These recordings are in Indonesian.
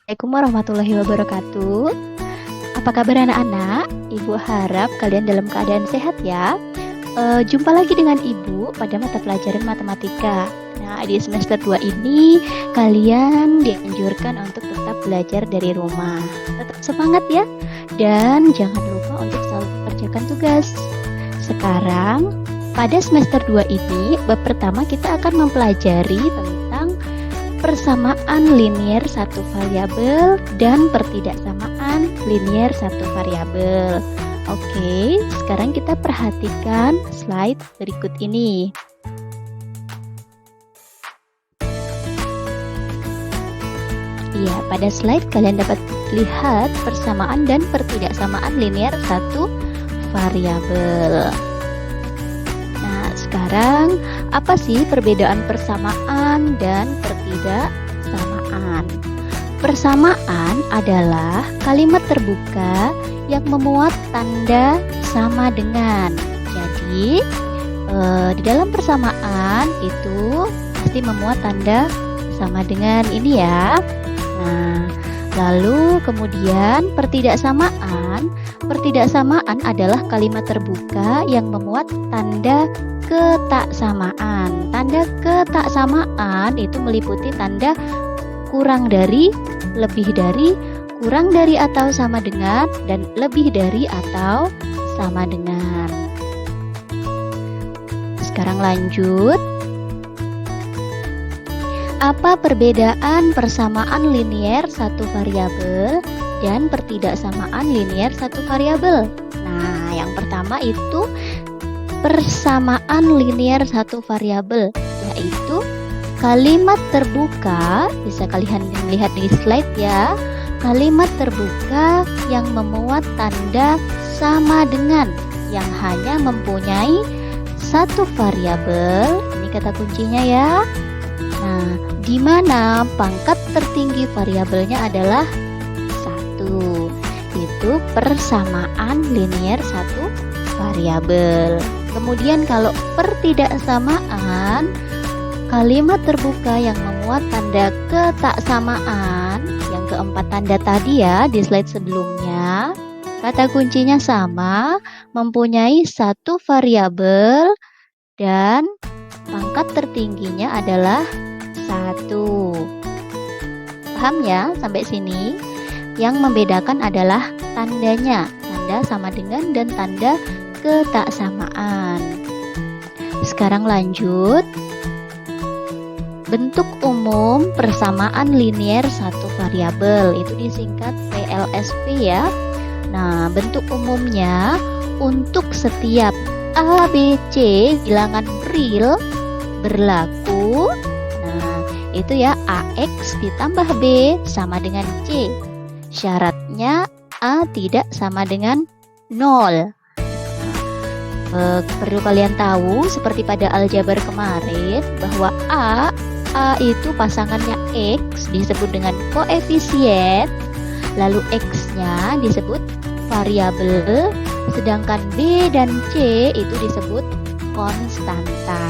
Assalamualaikum warahmatullahi wabarakatuh. Apa kabar anak-anak? Ibu harap kalian dalam keadaan sehat ya. Jumpa lagi dengan Ibu pada mata pelajaran matematika. Nah, di semester 2 ini kalian dianjurkan untuk tetap belajar dari rumah. Tetap semangat ya. Dan jangan lupa untuk selalu mengerjakan tugas. Sekarang, pada semester 2 ini, bab pertama kita akan mempelajari tentang persamaan linier satu variabel dan pertidaksamaan linier satu variabel. Oke, sekarang kita perhatikan slide berikut ini. Ya, pada slide kalian dapat lihat persamaan dan pertidaksamaan linier satu variabel. Nah, sekarang apa sih perbedaan persamaan dan pertidaksamaan? Persamaan adalah kalimat terbuka yang memuat tanda sama dengan. Jadi, di dalam persamaan itu pasti memuat tanda sama dengan ini ya. Nah, lalu kemudian pertidaksamaan. Pertidaksamaan adalah kalimat terbuka yang memuat tanda ketaksamaan. Tanda ketaksamaan itu meliputi tanda kurang dari, lebih dari, kurang dari atau sama dengan, dan lebih dari atau sama dengan. Sekarang lanjut. Apa perbedaan persamaan linier satu variabel dan pertidaksamaan linier satu variabel? Nah, yang pertama itu persamaan linier satu variabel, yaitu kalimat terbuka, bisa kalian lihat di slide ya. Kalimat terbuka yang memuat tanda sama dengan, yang hanya mempunyai satu variabel. Ini kata kuncinya ya. Nah, di mana pangkat tertinggi variabelnya adalah 1. Itu persamaan linier satu variabel. Kemudian kalau pertidaksamaan, kalimat terbuka yang memuat tanda ketaksamaan, yang keempat tanda tadi ya di slide sebelumnya, kata kuncinya sama, mempunyai satu variabel dan pangkat tertingginya adalah 1. Paham ya sampai sini? Yang membedakan adalah tandanya, tanda sama dengan dan tanda ketaksamaan. Sekarang lanjut. Bentuk umum persamaan linier satu variabel itu disingkat PLSP ya. Nah, bentuk umumnya untuk setiap A, B, C bilangan real berlaku. Nah, itu ya AX ditambah B sama dengan C. Syaratnya A tidak sama dengan 0. Nah, perlu kalian tahu seperti pada aljabar kemarin bahwa A itu pasangannya X disebut dengan koefisien, lalu X-nya disebut variabel, sedangkan B dan C itu disebut konstanta.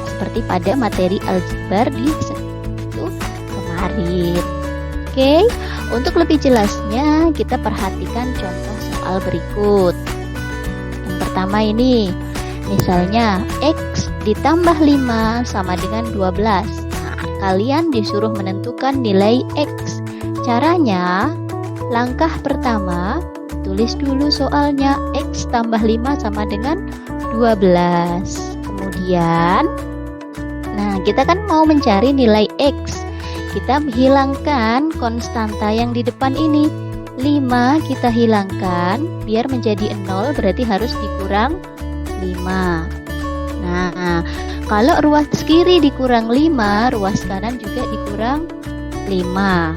Seperti pada materi aljabar di itu kemarin. Oke, untuk lebih jelasnya kita perhatikan contoh soal berikut. Yang pertama ini, misalnya X ditambah 5 sama dengan 12. Kalian disuruh menentukan nilai X. Caranya, langkah pertama, tulis dulu soalnya X tambah 5 sama dengan 12. Kemudian, nah kita kan mau mencari nilai X. Kita hilangkan konstanta yang di depan ini. 5 kita hilangkan, biar menjadi 0 berarti harus dikurang 5. Nah, kalau ruas kiri dikurang 5, ruas kanan juga dikurang 5.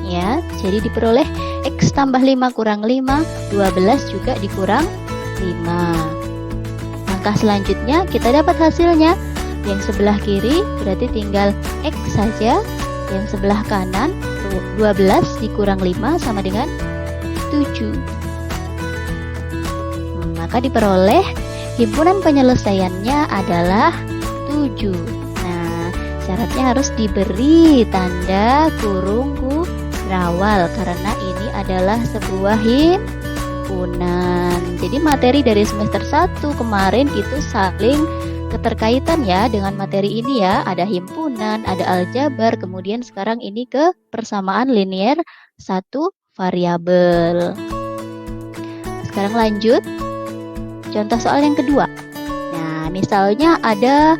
Ya, jadi diperoleh X tambah 5 kurang 5, 12 juga dikurang 5. Langkah selanjutnya kita dapat hasilnya. Yang sebelah kiri berarti tinggal X saja. Yang sebelah kanan 12 dikurang 5 sama dengan 7. Maka diperoleh himpunan penyelesaiannya adalah 7. Nah, syaratnya harus diberi tanda kurung berawal karena ini adalah sebuah himpunan. Jadi materi dari semester 1 kemarin itu saling keterkaitan ya dengan materi ini ya. Ada himpunan, ada aljabar, kemudian sekarang ini ke persamaan linier satu variabel. Sekarang lanjut. Contoh soal yang kedua. Nah, misalnya ada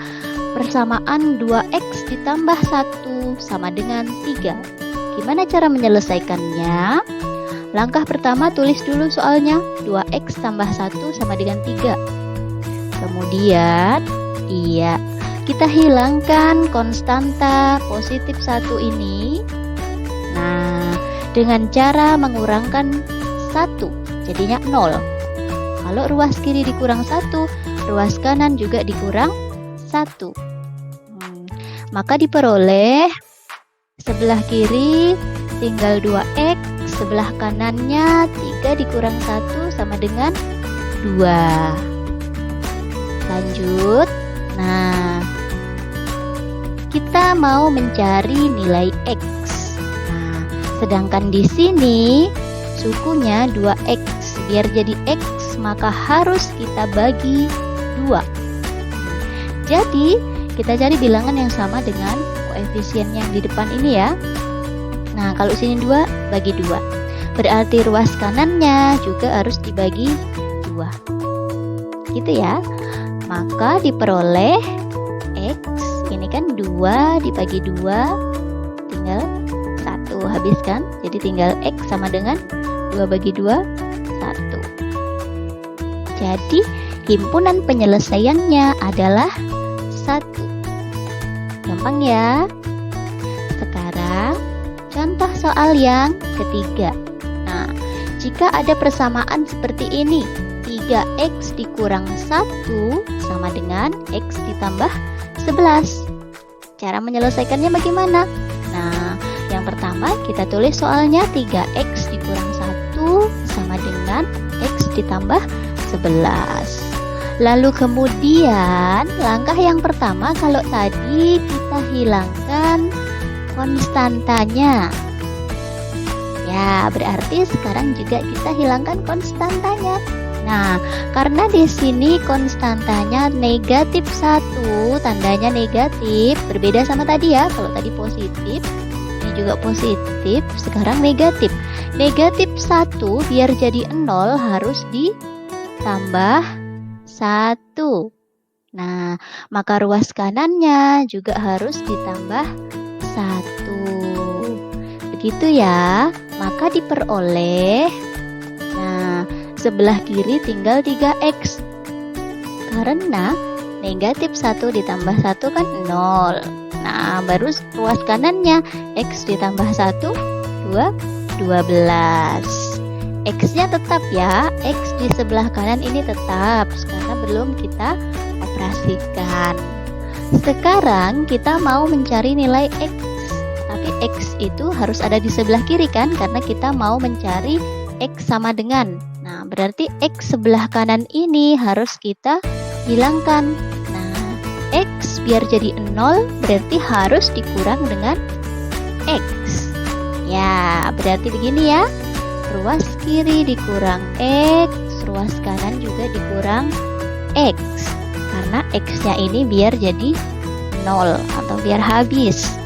persamaan 2x ditambah 1 sama dengan 3. Gimana cara menyelesaikannya? Langkah pertama tulis dulu soalnya. 2x tambah 1 sama dengan 3. Kemudian, kita hilangkan konstanta positif 1 ini. Nah, dengan cara mengurangkan 1, jadinya 0. Kalau ruas kiri dikurang 1, ruas kanan juga dikurang 1. Maka diperoleh sebelah kiri tinggal 2x, sebelah kanannya 3 dikurang 1 sama dengan 2. Lanjut. Nah, kita mau mencari nilai x. Nah, sedangkan di sini sukunya 2x. Biar jadi x, maka harus kita bagi 2. Jadi, kita cari bilangan yang sama dengan koefisien yang di depan ini ya. Nah, kalau sini 2, bagi 2. Berarti ruas kanannya juga harus dibagi 2. Gitu ya. Maka diperoleh x, ini kan 2 dibagi 2, tinggal 1, habiskan. Jadi tinggal x sama dengan 2 bagi 2, 1. Jadi himpunan penyelesaiannya adalah 1. Gampang ya. Sekarang contoh soal yang ketiga. Nah, jika ada persamaan seperti ini, 3x dikurang 1 sama dengan x ditambah 11. Cara menyelesaikannya bagaimana? Nah, yang pertama kita tulis soalnya 3x dikurang 1 sama dengan x ditambah 11. Lalu kemudian langkah yang pertama, kalau tadi kita hilangkan konstantanya. Ya, berarti sekarang juga kita hilangkan konstantanya. Nah, karena di sini konstantanya negatif 1, tandanya negatif, berbeda sama tadi ya. Kalau tadi positif, ini juga positif, sekarang negatif. Negatif 1 biar jadi 0 harus ditambah 1. Nah, maka ruas kanannya juga harus ditambah 1. Begitu ya. Maka diperoleh, nah, sebelah kiri tinggal 3x. Karena negatif 1 ditambah 1 kan 0. Nah, baru ruas kanannya x ditambah 1, 12. X-nya tetap ya, X di sebelah kanan ini tetap karena belum kita operasikan. Sekarang kita mau mencari nilai X, tapi X itu harus ada di sebelah kiri kan, karena kita mau mencari X sama dengan. Nah, berarti X sebelah kanan ini harus kita hilangkan. Nah, X biar jadi 0 berarti harus dikurang dengan X. Ya, berarti begini ya. Ruas kiri dikurang X, ruas kanan juga dikurang X. Karena X-nya ini biar jadi 0 atau biar habis.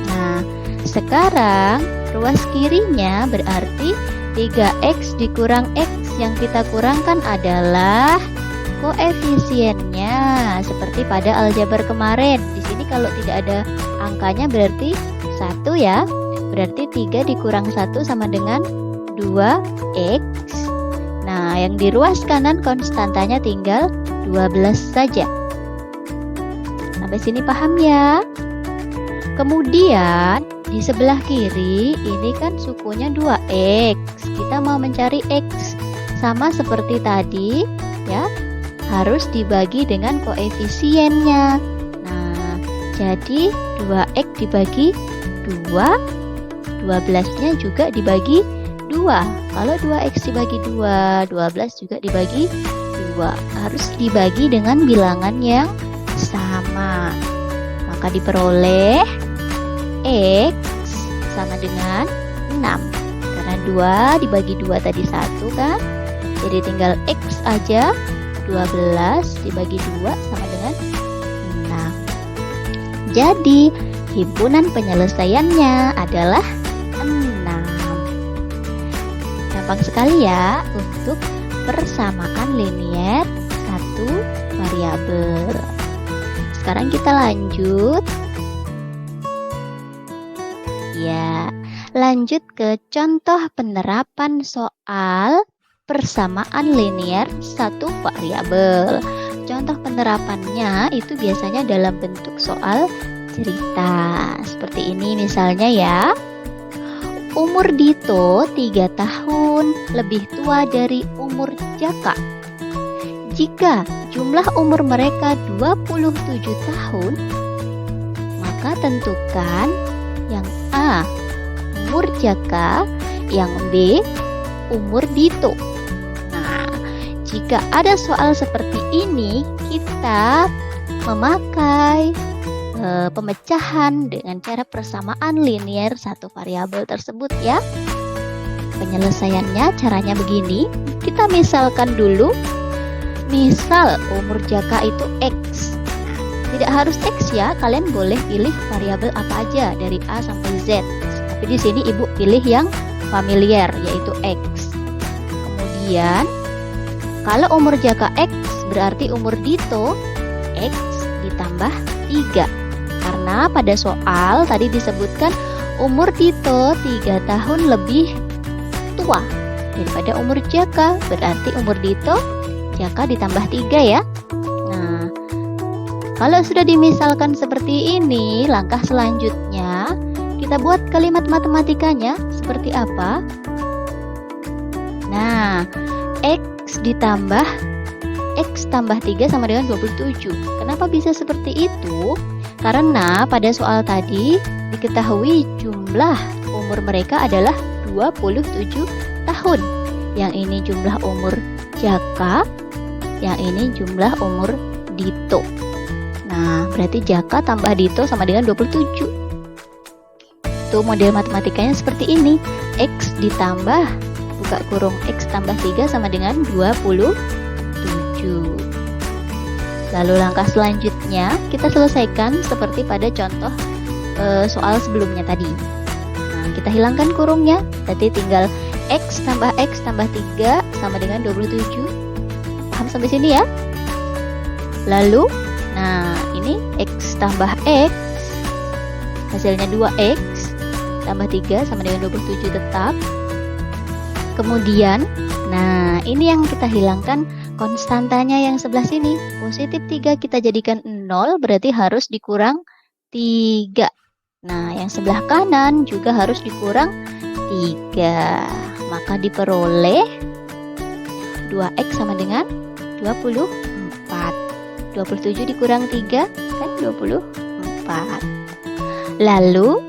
Nah, sekarang ruas kirinya berarti 3x dikurang X. Yang kita kurangkan adalah koefisiennya. Seperti pada aljabar kemarin. Di sini kalau tidak ada angkanya berarti 1 ya. Berarti 3 dikurang 1 sama dengan 2x. Nah, yang di ruas kanan konstantanya tinggal 12 saja. Sampai sini paham ya? Kemudian di sebelah kiri ini kan sukunya 2x. Kita mau mencari x. Sama seperti tadi ya, harus dibagi dengan koefisiennya. Nah, jadi 2x dibagi 2, 12-nya juga dibagi 2. Kalau 2x dibagi 2, 12 juga dibagi 2. Harus dibagi dengan bilangan yang sama. Maka diperoleh x sama dengan 6. Karena 2 dibagi 2 tadi 1 kan? Jadi tinggal X aja. 12 dibagi 2 sama dengan 6. Jadi himpunan penyelesaiannya adalah 6. Gampang sekali ya untuk persamaan linier satu variabel. Sekarang kita lanjut. Ya, lanjut ke contoh penerapan soal persamaan linier satu variabel. Contoh penerapannya itu biasanya dalam bentuk soal cerita. Seperti ini misalnya ya. Umur Dito 3 tahun lebih tua dari umur Jaka. Jika jumlah umur mereka 27 tahun, maka tentukan yang A, umur Jaka, yang B, umur Dito. Nah, jika ada soal seperti ini, kita memakai pemecahan dengan cara persamaan linier satu variabel tersebut ya. Penyelesaiannya caranya begini. Kita misalkan dulu, misal umur Jaka itu X. Tidak harus X ya, kalian boleh pilih variabel apa aja dari A sampai Z. Tapi di sini Ibu pilih yang familiar yaitu X. Kemudian kalau umur Jaka X berarti umur Dito X ditambah 3. Karena pada soal tadi disebutkan umur Dito 3 tahun lebih tua daripada umur Jaka. Berarti umur Dito Jaka ditambah 3 ya. Nah, kalau sudah dimisalkan seperti ini, langkah selanjutnya kita buat kalimat matematikanya seperti apa? Nah, X ditambah X tambah 3 sama dengan 27. Kenapa bisa seperti itu? Karena pada soal tadi diketahui jumlah umur mereka adalah 27 tahun. Yang ini jumlah umur Jaka, yang ini jumlah umur Dito. Nah, berarti Jaka tambah Dito sama dengan 27. Tuh model matematikanya seperti ini. X ditambah, buka kurung, X tambah 3 sama dengan 27. Lalu langkah selanjutnya kita selesaikan seperti pada contoh soal sebelumnya tadi. Nah, kita hilangkan kurungnya, berarti tinggal X tambah 3 sama dengan 27. Paham sampai sini ya? Lalu, nah ini X tambah X, hasilnya 2X tambah 3 sama dengan 27 tetap. Kemudian, nah ini yang kita hilangkan konstantanya yang sebelah sini. Positif 3 kita jadikan 0, berarti harus dikurang 3. Nah, yang sebelah kanan juga harus dikurang 3. Maka diperoleh 2X sama dengan 24. 27 dikurang 3 kan 24. Lalu,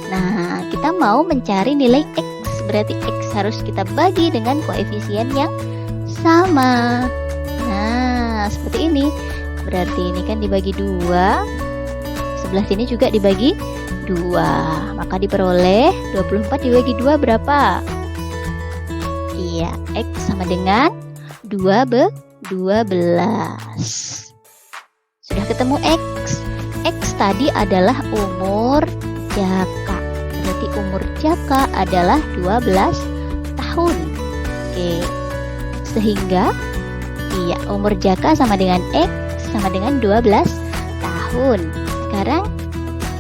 nah kita mau mencari nilai X. Berarti X harus kita bagi dengan koefisien yang sama. Nah, seperti ini. Berarti ini kan dibagi 2. Sebelah sini juga dibagi 2. Maka diperoleh 24 dibagi 2 berapa? Iya, X sama dengan 12. Sudah ketemu X. X tadi adalah umur Jaka. Berarti umur Jaka adalah 12 tahun. Oke. Sehingga iya, umur Jaka sama dengan X sama dengan 12 tahun. Sekarang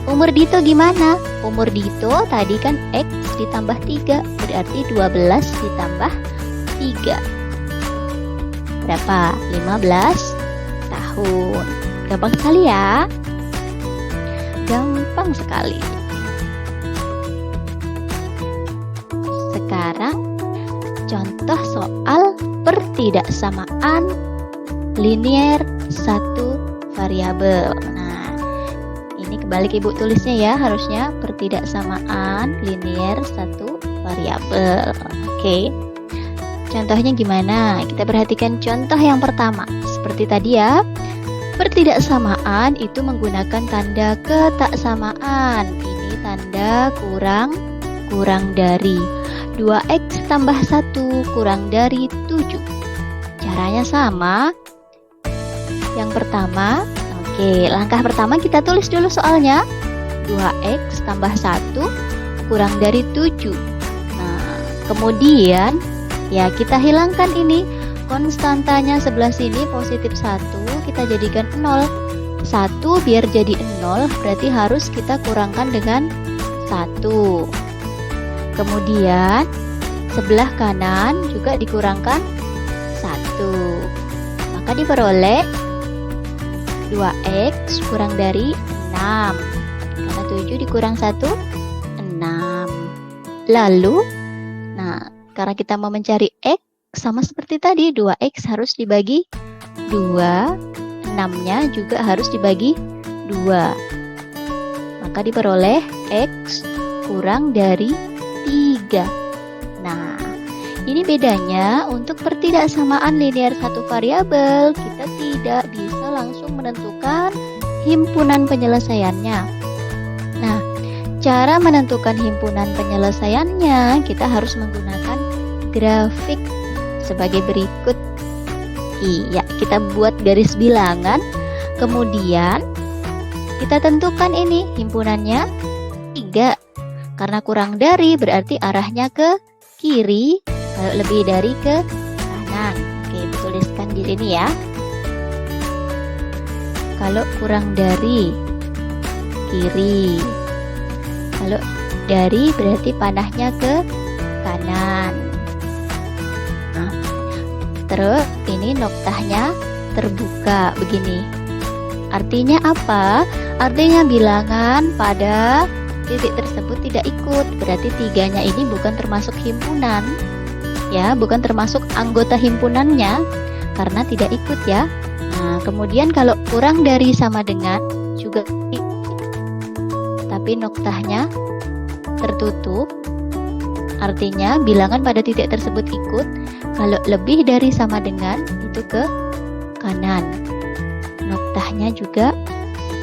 umur Dito gimana? Umur Dito tadi kan X ditambah 3, berarti 12 ditambah 3. Berapa? 15 tahun. Gampang sekali ya? Gampang sekali. Sekarang contoh soal pertidaksamaan linier satu variabel. Nah, ini kebalik Ibu tulisnya ya, harusnya pertidaksamaan linier satu variabel. Oke. Contohnya gimana? Kita perhatikan contoh yang pertama. Seperti tadi ya, pertidaksamaan itu menggunakan tanda ketaksamaan. Ini tanda kurang kurang dari 2x tambah 1 kurang dari 7. Caranya sama. Yang pertama, langkah pertama kita tulis dulu soalnya. 2x tambah 1 kurang dari 7. Nah, kemudian ya kita hilangkan ini. Konstantanya sebelah sini positif 1, kita jadikan 0. 1 biar jadi 0 berarti harus kita kurangkan dengan 1. Kemudian sebelah kanan juga dikurangkan 1. Maka diperoleh 2x kurang dari 6. Karena 7 dikurang 1, 6. Lalu, karena kita mau mencari x, sama seperti tadi, 2x harus dibagi 2. 6-nya juga harus dibagi 2. Maka diperoleh x kurang dari 3. Nah, ini bedanya untuk pertidaksamaan linear satu variabel. Kita tidak bisa langsung menentukan himpunan penyelesaiannya. Nah, cara menentukan himpunan penyelesaiannya kita harus menggunakan grafik sebagai berikut. Iya, kita buat garis bilangan, kemudian kita tentukan ini himpunannya 3. Karena kurang dari berarti arahnya ke kiri, kalau lebih dari ke kanan. Oke, tuliskan di sini ya. Kalau kurang dari kiri, kalau dari berarti panahnya ke kanan. Nah, terus ini noktahnya terbuka begini. Artinya apa? Artinya bilangan pada titik tersebut tidak ikut. Berarti 3-nya ini bukan termasuk himpunan. Ya, bukan termasuk anggota himpunannya karena tidak ikut ya. Nah, kemudian kalau kurang dari sama dengan juga tapi noktahnya tertutup. Artinya bilangan pada titik tersebut ikut. Kalau lebih dari sama dengan itu ke kanan. Noktahnya juga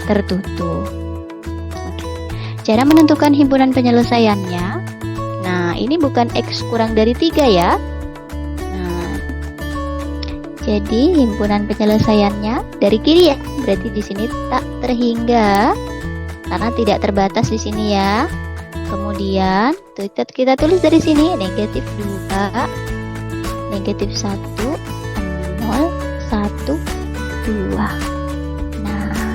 tertutup. Oke. Cara menentukan himpunan penyelesaiannya. Nah, ini bukan x kurang dari 3 ya. Nah, jadi himpunan penyelesaiannya dari kiri ya. Berarti di sini tak terhingga karena tidak terbatas di sini ya. Kemudian kita tulis dari sini negatif 2, negatif 1, 0, 1, 2. Nah,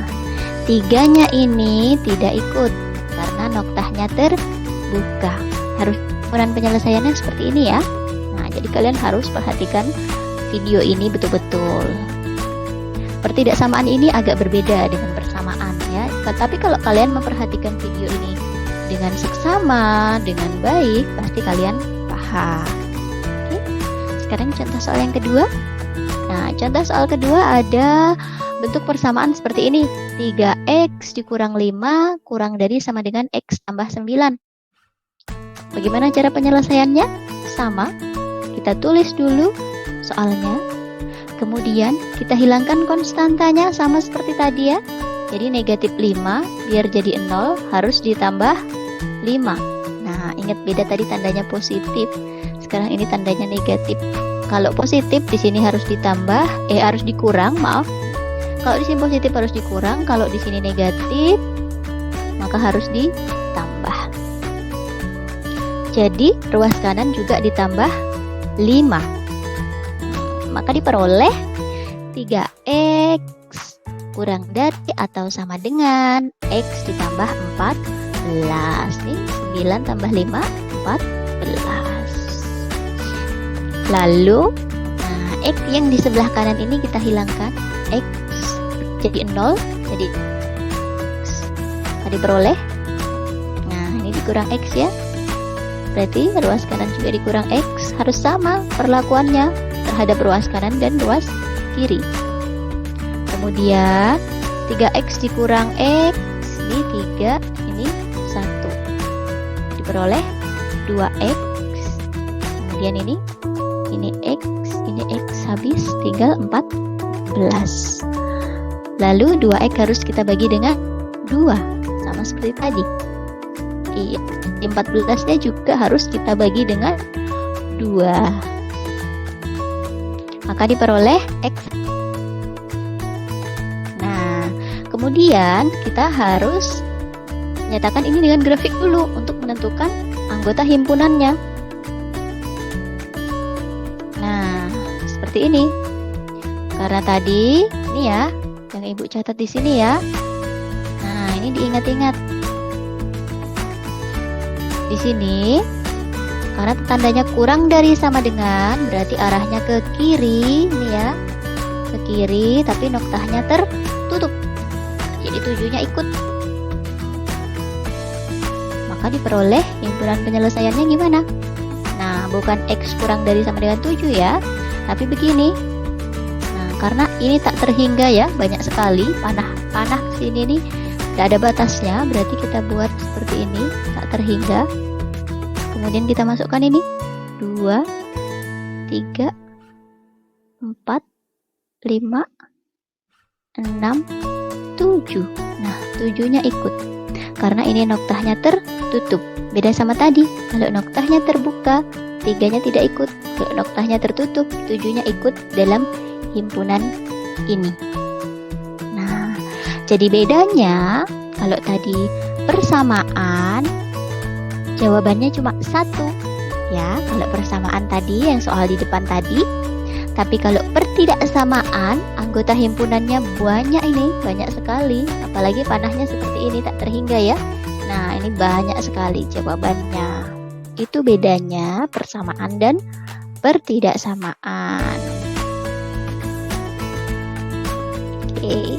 3-nya ini tidak ikut karena noktahnya terbuka. Harus himpunan penyelesaiannya seperti ini ya. Nah, jadi kalian harus perhatikan video ini betul-betul. Pertidaksamaan ini agak berbeda dengan persamaan ya. Tapi kalau kalian memperhatikan video ini dengan seksama, dengan baik, pasti kalian paham. Oke. Sekarang contoh soal yang kedua. Nah, contoh soal kedua ada bentuk persamaan seperti ini. 3x dikurang 5 kurang dari sama dengan x tambah 9. Bagaimana cara penyelesaiannya? Sama. Kita tulis dulu soalnya. Kemudian kita hilangkan konstantanya sama seperti tadi ya. Jadi negatif 5 biar jadi 0 harus ditambah 5. Nah, ingat beda tadi tandanya positif. Sekarang ini tandanya negatif. Kalau positif di sini harus ditambah, harus dikurang, maaf. Kalau di sini positif harus dikurang, kalau di sini negatif maka harus ditambah. Jadi ruas kanan juga ditambah 5. Maka diperoleh 3x kurang dari atau sama dengan x ditambah 14. Nih, 9 tambah 5, 14. Lalu, x yang di sebelah kanan ini kita hilangkan. X jadi 0, jadi x. Maka diperoleh. Nah, ini dikurang x ya. Berarti ruas kanan juga dikurang x. Harus sama perlakuannya terhadap ruas kanan dan ruas kiri. Kemudian 3x dikurang x, ini 3, ini 1. Diperoleh 2x. Kemudian ini x, ini x habis tinggal 14. Lalu 2x harus kita bagi dengan 2 sama seperti tadi. Iya, 14-nya juga harus kita bagi dengan 2. Maka diperoleh X. Nah, kemudian kita harus nyatakan ini dengan grafik dulu untuk menentukan anggota himpunannya. Nah, seperti ini. Karena tadi ini ya, yang Ibu catat di sini ya. Nah, ini diingat-ingat. Di sini karena tandanya kurang dari sama dengan, berarti arahnya ke kiri nih ya. Ke kiri tapi noktahnya tertutup. Jadi 7-nya ikut. Maka diperoleh himpunan penyelesaiannya gimana? Nah, bukan X kurang dari sama dengan 7 ya, tapi begini. Nah, karena ini tak terhingga ya, banyak sekali panah sini nih, tidak ada batasnya, berarti kita buat seperti ini, tak terhingga. Kemudian kita masukkan ini 2, 3, 4, 5, 6, 7. Nah, 7-nya ikut. Karena ini noktahnya tertutup. Beda sama tadi. Kalau noktahnya terbuka, 3-nya tidak ikut. Kalau noktahnya tertutup, 7-nya ikut dalam himpunan ini. Nah, jadi bedanya kalau tadi persamaan, jawabannya cuma 1. Ya, kalau persamaan tadi yang soal di depan tadi. Tapi kalau pertidaksamaan, anggota himpunannya banyak ini, banyak sekali. Apalagi panahnya seperti ini, tak terhingga ya. Nah, ini banyak sekali jawabannya. Itu bedanya persamaan dan pertidaksamaan. Oke,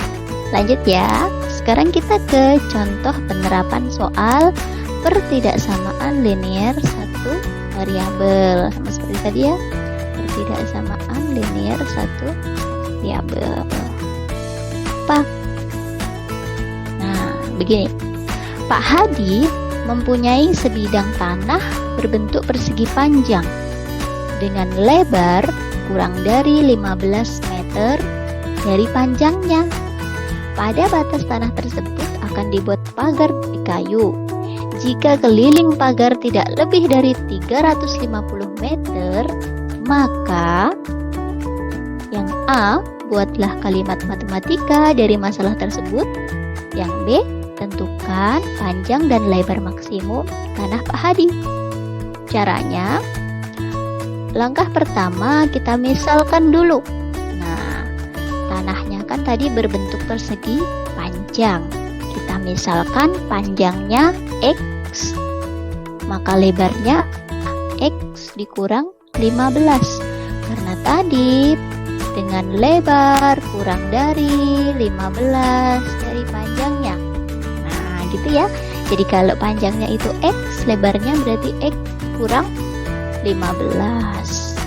lanjut ya. Sekarang kita ke contoh penerapan soal pertidaksamaan linear satu variabel. Sama seperti tadi ya. Pertidaksamaan linear satu variabel. Pak. Nah, begini. Pak Hadi mempunyai sebidang tanah berbentuk persegi panjang dengan lebar kurang dari 15 meter dari panjangnya. Pada batas tanah tersebut akan dibuat pagar di kayu. Jika keliling pagar tidak lebih dari 350 meter, maka yang A, buatlah kalimat matematika dari masalah tersebut. Yang B, tentukan panjang dan lebar maksimum tanah Pak Hadi. Caranya, langkah pertama kita misalkan dulu. Nah, tanahnya kan tadi berbentuk persegi panjang. Kita misalkan panjangnya X, maka lebarnya X dikurang 15. Karena tadi dengan lebar kurang dari 15 dari panjangnya. Nah, gitu ya. Jadi kalau panjangnya itu X, lebarnya berarti X kurang 15.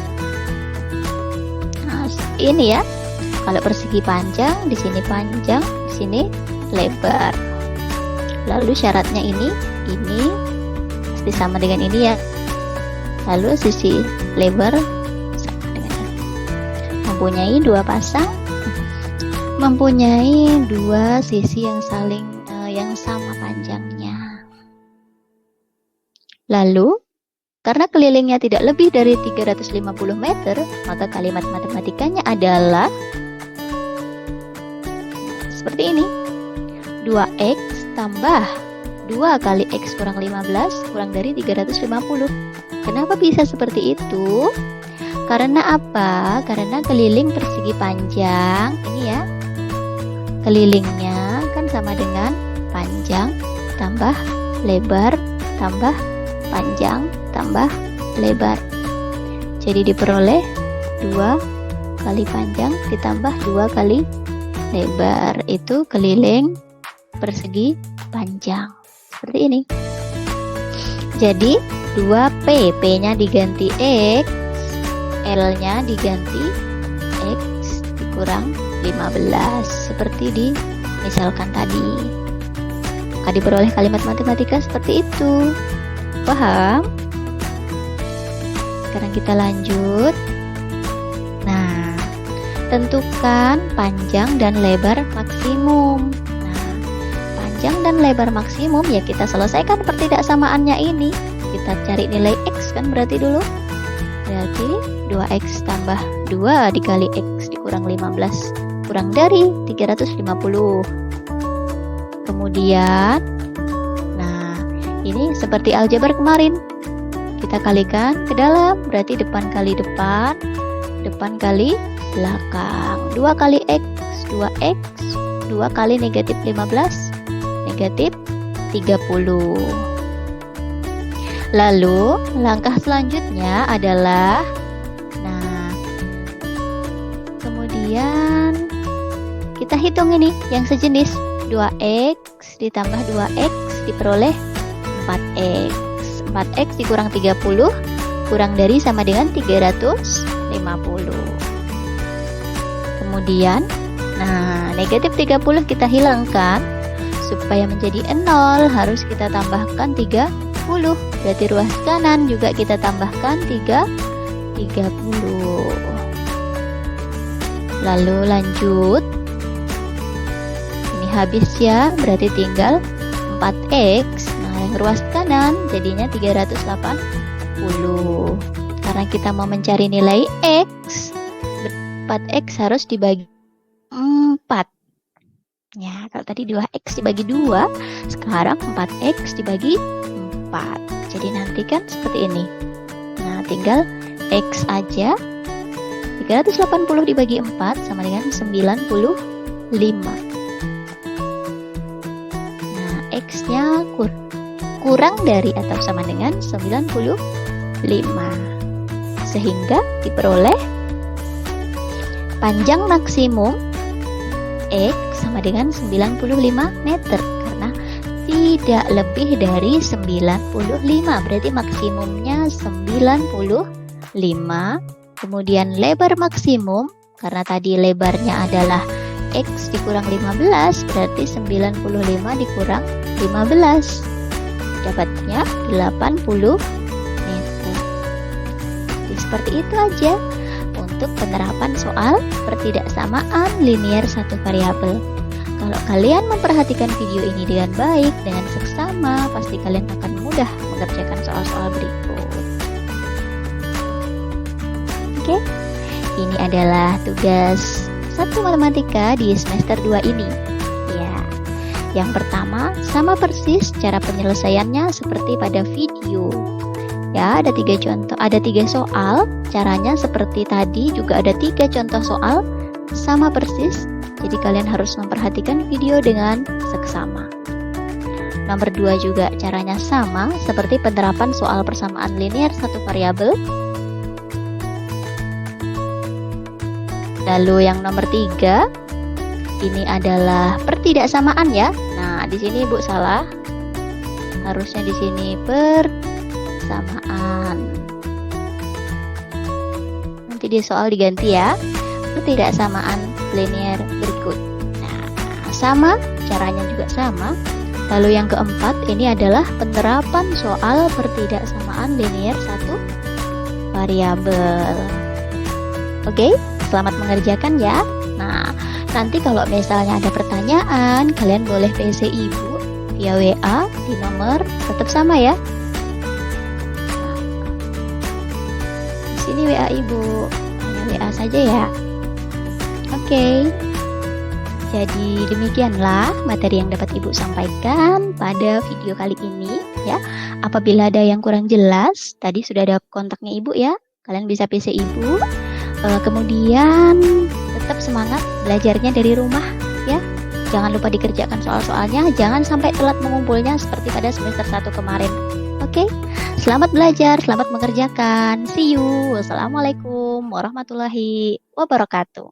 Nah, ini ya. Kalau persegi panjang, di sini panjang, di sini lebar. Lalu syaratnya ini pasti sama dengan ini ya. Lalu sisi lebar sama dengan ini. Mempunyai dua pasang, mempunyai dua sisi yang saling yang sama panjangnya. Lalu karena kelilingnya tidak lebih dari 350 meter, maka kalimat matematikanya adalah seperti ini. 2x tambah 2 kali x kurang 15 kurang dari 350. Kenapa bisa seperti itu? Karena apa? Karena keliling persegi panjang ini ya. Kelilingnya kan sama dengan panjang tambah lebar tambah panjang tambah lebar. Jadi diperoleh 2 kali panjang ditambah 2 kali lebar, itu keliling persegi panjang. Seperti ini. Jadi 2P, P-nya diganti X, L-nya diganti X dikurang 15. Seperti di misalkan tadi. Maka diperoleh kalimat matematika seperti itu. Paham? Sekarang kita lanjut. Nah, tentukan panjang dan lebar maksimum. Nah, panjang dan lebar maksimum, ya kita selesaikan pertidaksamaannya ini. Kita cari nilai X kan berarti dulu. Berarti 2X tambah 2 dikali X dikurang 15 kurang dari 350. Kemudian, nah ini seperti aljabar kemarin. Kita kalikan ke dalam, berarti depan kali depan, depan kali belakang. 2 kali X, 2X, 2 kali negatif 15, negatif 30. Lalu langkah selanjutnya adalah, nah kemudian kita hitung ini yang sejenis. 2X ditambah 2X diperoleh 4X. 4X dikurang 30 kurang dari sama dengan 350. Kemudian, nah negatif 30 kita hilangkan. Supaya menjadi 0 harus kita tambahkan 30. Berarti ruas kanan juga kita tambahkan 30. Lalu lanjut. Ini habis ya, berarti tinggal 4X. Nah, yang ruas kanan jadinya 380. Karena kita mau mencari nilai X, 4X harus dibagi 4. Ya, kalau tadi 2X dibagi 2, sekarang 4X dibagi 4. Jadi nanti kan seperti ini. Nah, tinggal X aja. 380 dibagi 4 sama dengan 95. Nah, X-nya kurang dari atau sama dengan 95. Sehingga diperoleh panjang maksimum X sama dengan 95 meter. Karena tidak lebih dari 95, berarti maksimumnya 95. Kemudian lebar maksimum, karena tadi lebarnya adalah X dikurang 15, berarti 95 dikurang 15, dapatnya 80 meter. Jadi seperti itu aja untuk penerapan soal pertidaksamaan linear satu variabel. Kalau kalian memperhatikan video ini dengan baik, dengan seksama, pasti kalian akan mudah mengerjakan soal-soal berikut. Oke, ini adalah tugas 1 matematika di semester 2 ini. Ya, yang pertama sama persis cara penyelesaiannya seperti pada video. Ya, ada 3 contoh, ada 3 soal, caranya seperti tadi, juga ada 3 contoh soal sama persis. Jadi kalian harus memperhatikan video dengan seksama. Nomor 2 juga caranya sama seperti penerapan soal persamaan linear satu variabel. Lalu yang nomor 3, ini adalah pertidaksamaan ya. Nah, di sini Ibu salah. Harusnya di sini persamaan. Nanti di soal diganti ya. Pertidaksamaan linear berikut. Nah, sama, caranya juga sama. Lalu yang keempat, ini adalah penerapan soal pertidaksamaan linear satu variabel. Oke, selamat mengerjakan ya. Nah, nanti kalau misalnya ada pertanyaan, kalian boleh PC Ibu via WA di nomor tetap sama ya. Di sini WA Ibu, hanya WA saja ya. Oke, jadi demikianlah materi yang dapat Ibu sampaikan pada video kali ini ya. Apabila ada yang kurang jelas, tadi sudah ada kontaknya Ibu ya. Kalian bisa PC Ibu. Kemudian tetap semangat belajarnya dari rumah ya. Jangan lupa dikerjakan soal-soalnya, jangan sampai telat mengumpulnya seperti pada semester 1 kemarin. Oke, selamat belajar, selamat mengerjakan. See you. Wassalamualaikum warahmatullahi wabarakatuh.